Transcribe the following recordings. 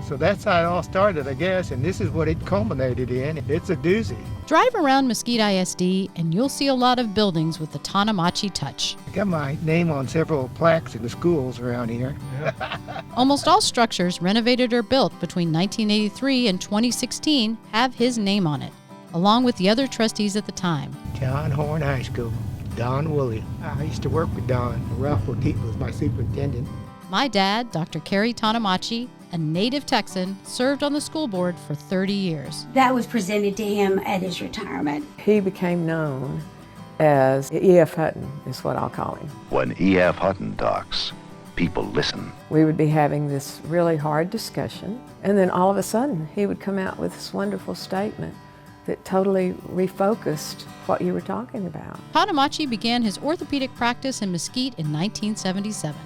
So that's how it all started, I guess, and this is what it culminated in. It's a doozy. Drive around Mesquite ISD and you'll see a lot of buildings with the Tonomachi touch. I got my name on several plaques in the schools around here. Almost all structures renovated or built between 1983 and 2016 have his name on it, along with the other trustees at the time. John Horn High School, Don Woolley. I used to work with Don. Ralph Latif was my superintendent. My dad, Dr. Kerry Tonomachi, a native Texan, served on the school board for 30 years. That was presented to him at his retirement. He became known as E.F. Hutton, is what I'll call him. When E.F. Hutton talks, people listen. We would be having this really hard discussion, and then all of a sudden he would come out with this wonderful statement that totally refocused what you were talking about. Tonomachi began his orthopedic practice in Mesquite in 1977.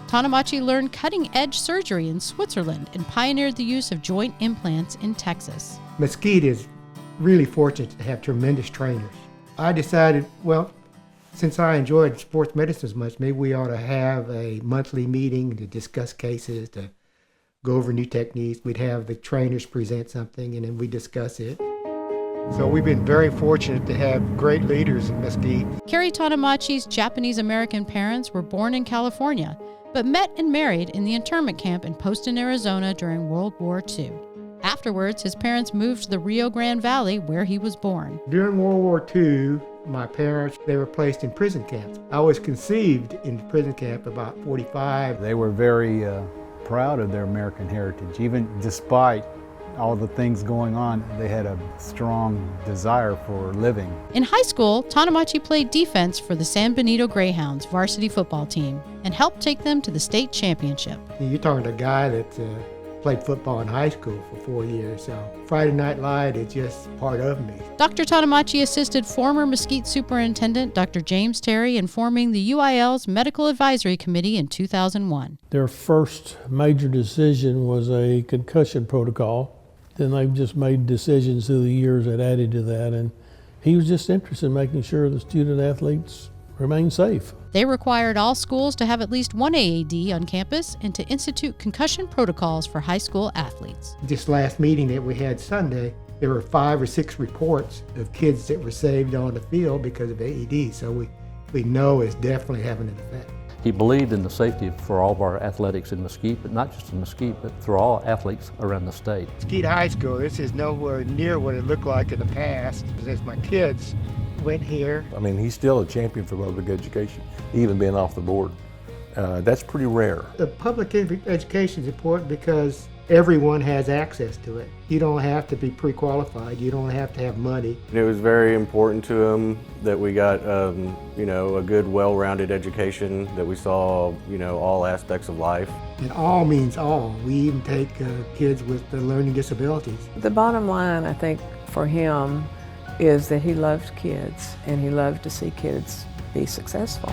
Tonomachi learned cutting-edge surgery in Switzerland and pioneered the use of joint implants in Texas. Mesquite is really fortunate to have tremendous trainers. I decided, well, since I enjoyed sports medicine as much, maybe we ought to have a monthly meeting to discuss cases, to go over new techniques. We'd have the trainers present something and then we discuss it. So we've been very fortunate to have great leaders in Mesquite. Kerry Tonomachi's Japanese-American parents were born in California, but met and married in the internment camp in Poston, Arizona during World War II. Afterwards, his parents moved to the Rio Grande Valley where he was born. During World War II, my parents, they were placed in prison camps. I was conceived in prison camp about 45. They were very proud of their American heritage. Even despite all the things going on, they had a strong desire for living. In high school, Tonomachi played defense for the San Benito Greyhounds varsity football team and helped take them to the state championship. You're talking to a guy that played football in high school for 4 years, so Friday Night Live is just part of me. Dr. Tonomachi assisted former Mesquite Superintendent Dr. James Terry in forming the UIL's Medical Advisory Committee in 2001. Their first major decision was a concussion protocol. Then they've just made decisions through the years that added to that, and he was just interested in making sure the student athletes remain safe. They required all schools to have at least one AAD on campus and to institute concussion protocols for high school athletes. This last meeting that we had Sunday, there were 5 or 6 reports of kids that were saved on the field because of AED, so we know it's definitely having an effect. He believed in the safety for all of our athletics in Mesquite, but not just in Mesquite, but for all athletes around the state. Mesquite High School, this is nowhere near what it looked like in the past. As my kids went here. I mean, he's still a champion for public education, even being off the board. That's pretty rare. The public education is important because everyone has access to it. You don't have to be pre-qualified. You don't have to have money. It was very important to him that we got, a good, well-rounded education, that we saw, all aspects of life. And all means all. We even take kids with learning disabilities. The bottom line, I think, for him is that he loved kids and he loved to see kids be successful.